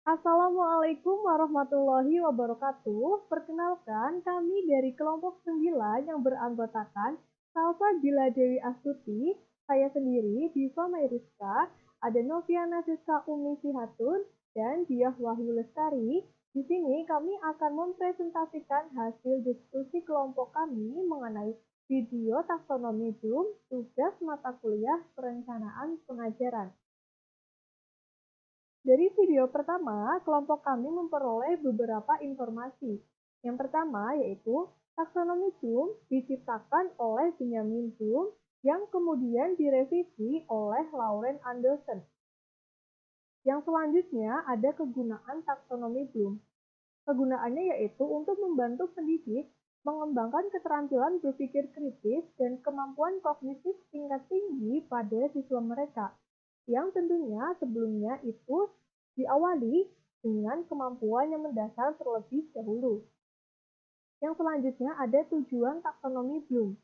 Assalamualaikum warahmatullahi wabarakatuh. Perkenalkan, kami dari kelompok 9 yang beranggotakan Salsa Gila Dewi Astuti, saya sendiri, Diva Mayriska, ada Noviana Siska Umi Sihatun, dan Diah Wahyu Lestari. Di sini kami akan mempresentasikan hasil diskusi kelompok kami mengenai video taksonomi Bloom, tugas mata kuliah perencanaan pengajaran. Dari video pertama, kelompok kami memperoleh beberapa informasi. Yang pertama yaitu taksonomi Bloom diciptakan oleh Benjamin Bloom yang kemudian direvisi oleh Lauren Anderson. Yang selanjutnya ada kegunaan taksonomi Bloom. Kegunaannya yaitu untuk membantu pendidik mengembangkan keterampilan berpikir kritis dan kemampuan kognitif tingkat tinggi pada siswa mereka, yang tentunya sebelumnya itu diawali dengan kemampuan yang mendasar terlebih dahulu. Yang selanjutnya ada tujuan taksonomi Bloom.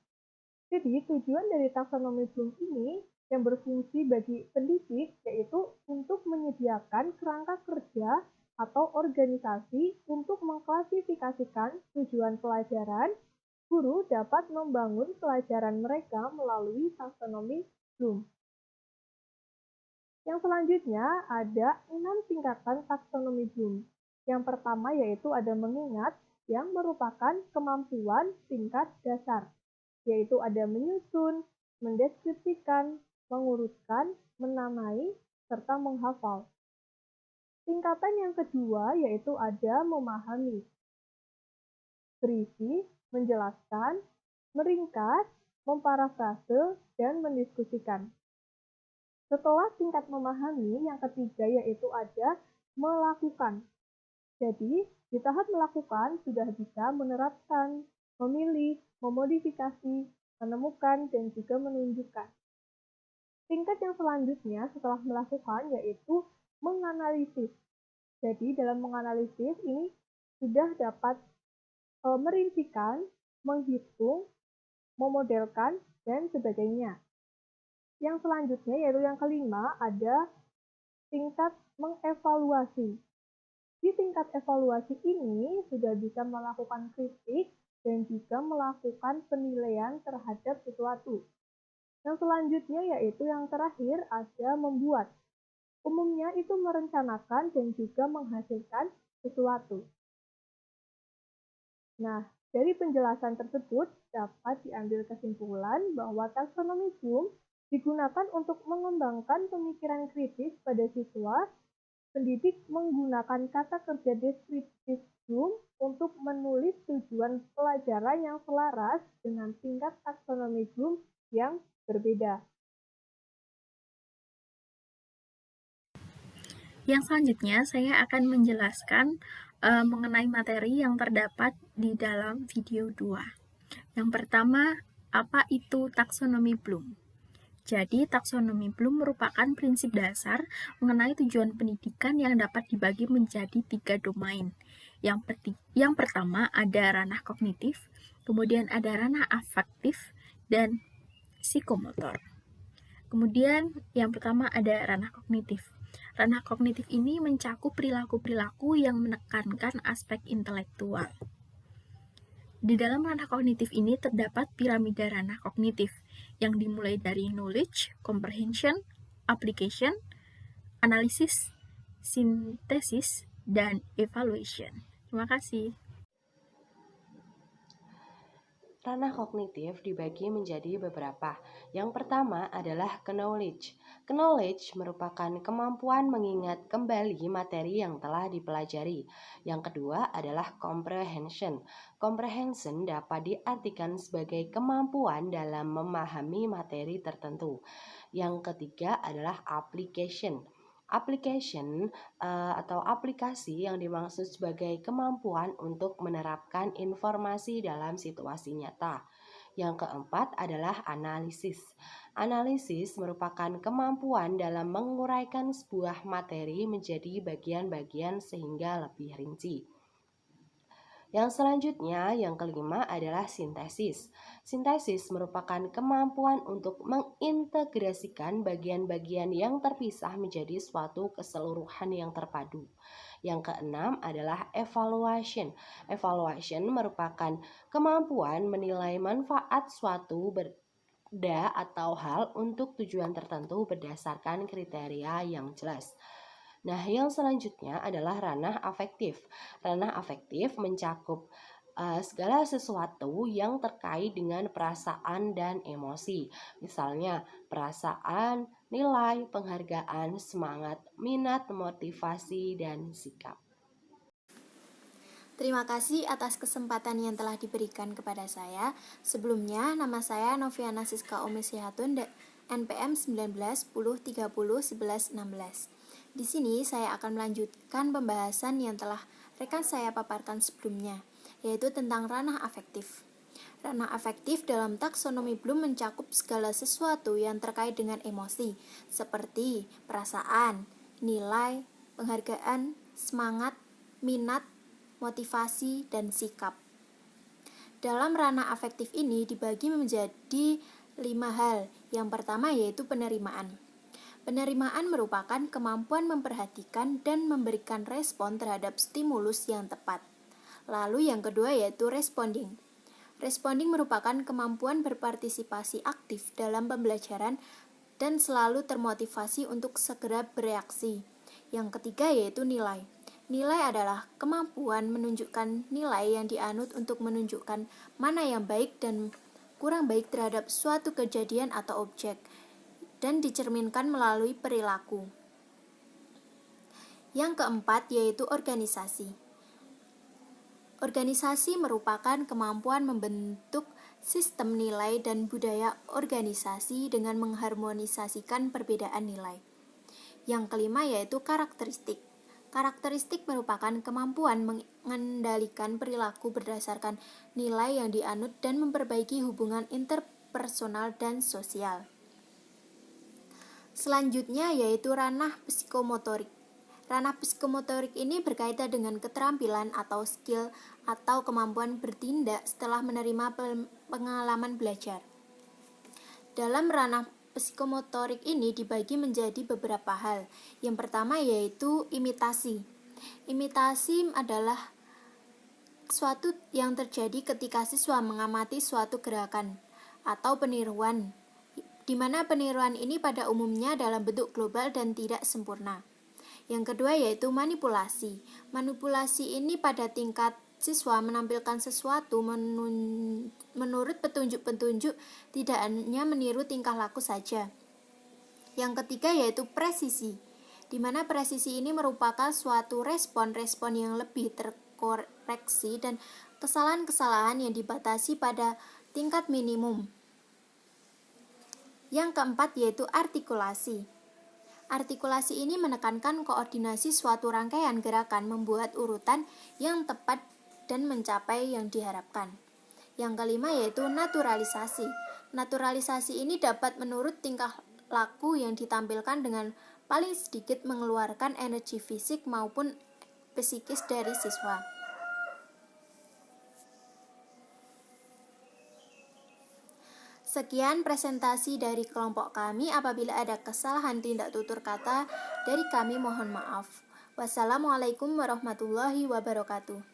Jadi tujuan dari taksonomi Bloom ini yang berfungsi bagi pendidik yaitu untuk menyediakan kerangka kerja atau organisasi untuk mengklasifikasikan tujuan pelajaran. Guru dapat membangun pelajaran mereka melalui taksonomi Bloom. Yang selanjutnya ada 6 tingkatan taksonomi Bloom. Yang pertama yaitu ada mengingat yang merupakan kemampuan tingkat dasar, yaitu ada menyusun, mendeskripsikan, mengurutkan, menamai, serta menghafal. Tingkatan yang kedua yaitu ada memahami, berisi, menjelaskan, meringkas, memparafrase, dan mendiskusikan. Setelah tingkat memahami, yang ketiga yaitu ada melakukan. Jadi, di tahap melakukan sudah bisa menerapkan, memilih, memodifikasi, menemukan, dan juga menunjukkan. Tingkat yang selanjutnya setelah melakukan yaitu menganalisis. Jadi, dalam menganalisis ini sudah dapat merincikan, menghitung, memodelkan, dan sebagainya. Yang selanjutnya yaitu yang kelima ada tingkat mengevaluasi. Di tingkat evaluasi ini sudah bisa melakukan kritik dan juga melakukan penilaian terhadap sesuatu. Yang selanjutnya yaitu yang terakhir ada membuat. Umumnya itu merencanakan dan juga menghasilkan sesuatu. Nah, dari penjelasan tersebut dapat diambil kesimpulan bahwa taksonomi Bloom digunakan untuk mengembangkan pemikiran kritis pada siswa. Pendidik menggunakan kata kerja deskriptif Bloom untuk menulis tujuan pelajaran yang selaras dengan tingkat taksonomi Bloom yang berbeda. Yang selanjutnya saya akan menjelaskan mengenai materi yang terdapat di dalam video 2. Yang pertama, apa itu taksonomi Bloom? Jadi, taksonomi Bloom merupakan prinsip dasar mengenai tujuan pendidikan yang dapat dibagi menjadi 3 domain. Yang pertama ada ranah kognitif, kemudian ada ranah afektif, dan psikomotor. Kemudian yang pertama ada ranah kognitif. Ranah kognitif ini mencakup perilaku-perilaku yang menekankan aspek intelektual. Di dalam ranah kognitif ini terdapat piramida ranah kognitif yang dimulai dari knowledge, comprehension, application, analisis, sintesis, dan evaluation. Terima kasih. Ranah kognitif dibagi menjadi beberapa. Yang pertama adalah knowledge. Knowledge merupakan kemampuan mengingat kembali materi yang telah dipelajari. Yang kedua adalah comprehension. Comprehension dapat diartikan sebagai kemampuan dalam memahami materi tertentu. Yang ketiga adalah application. Application atau aplikasi yang dimaksud sebagai kemampuan untuk menerapkan informasi dalam situasi nyata. Yang keempat adalah analisis. Analisis merupakan kemampuan dalam menguraikan sebuah materi menjadi bagian-bagian sehingga lebih rinci. Yang selanjutnya, yang kelima adalah sintesis. Sintesis merupakan kemampuan untuk mengintegrasikan bagian-bagian yang terpisah menjadi suatu keseluruhan yang terpadu. Yang keenam adalah evaluation. Evaluation merupakan kemampuan menilai manfaat suatu benda atau hal untuk tujuan tertentu berdasarkan kriteria yang jelas. Nah, yang selanjutnya adalah ranah afektif. Ranah afektif mencakup segala sesuatu yang terkait dengan perasaan dan emosi. Misalnya, perasaan, nilai, penghargaan, semangat, minat, motivasi, dan sikap. Terima kasih atas kesempatan yang telah diberikan kepada saya. Sebelumnya, nama saya Noviana Siska Omesihatun, NPM 19 10 30 11 16. Di sini saya akan melanjutkan pembahasan yang telah rekan saya paparkan sebelumnya, yaitu tentang ranah afektif. Ranah afektif dalam taksonomi Bloom mencakup segala sesuatu yang terkait dengan emosi, seperti perasaan, nilai, penghargaan, semangat, minat, motivasi, dan sikap. Dalam ranah afektif ini dibagi menjadi 5 hal. Yang pertama yaitu penerimaan. Penerimaan merupakan kemampuan memperhatikan dan memberikan respon terhadap stimulus yang tepat. Lalu yang kedua yaitu responding. Responding merupakan kemampuan berpartisipasi aktif dalam pembelajaran dan selalu termotivasi untuk segera bereaksi. Yang ketiga yaitu nilai. Nilai adalah kemampuan menunjukkan nilai yang dianut untuk menunjukkan mana yang baik dan kurang baik terhadap suatu kejadian atau objek, dan dicerminkan melalui perilaku. Yang keempat yaitu organisasi. Organisasi merupakan kemampuan membentuk sistem nilai dan budaya organisasi dengan mengharmonisasikan perbedaan nilai. Yang kelima yaitu karakteristik. Karakteristik merupakan kemampuan mengendalikan perilaku berdasarkan nilai yang dianut dan memperbaiki hubungan interpersonal dan sosial. Selanjutnya yaitu ranah psikomotorik. Ranah psikomotorik ini berkaitan dengan keterampilan atau skill atau kemampuan bertindak setelah menerima pengalaman belajar. Dalam ranah psikomotorik ini dibagi menjadi beberapa hal. Yang pertama yaitu imitasi. Imitasi adalah suatu yang terjadi ketika siswa mengamati suatu gerakan atau peniruan, di mana peniruan ini pada umumnya dalam bentuk global dan tidak sempurna. Yang kedua yaitu manipulasi. Manipulasi ini pada tingkat siswa menampilkan sesuatu menurut petunjuk-petunjuk, tidak hanya meniru tingkah laku saja. Yang ketiga yaitu presisi, di mana presisi ini merupakan suatu respon yang lebih terkoreksi dan kesalahan-kesalahan yang dibatasi pada tingkat minimum. Yang keempat yaitu artikulasi. Artikulasi ini menekankan koordinasi suatu rangkaian gerakan, membuat urutan yang tepat dan mencapai yang diharapkan. Yang kelima yaitu naturalisasi. Naturalisasi ini dapat menurut tingkah laku yang ditampilkan dengan paling sedikit mengeluarkan energi fisik maupun psikis dari siswa. Sekian presentasi dari kelompok kami. Apabila ada kesalahan tindak tutur kata dari kami, mohon maaf. Wassalamualaikum warahmatullahi wabarakatuh.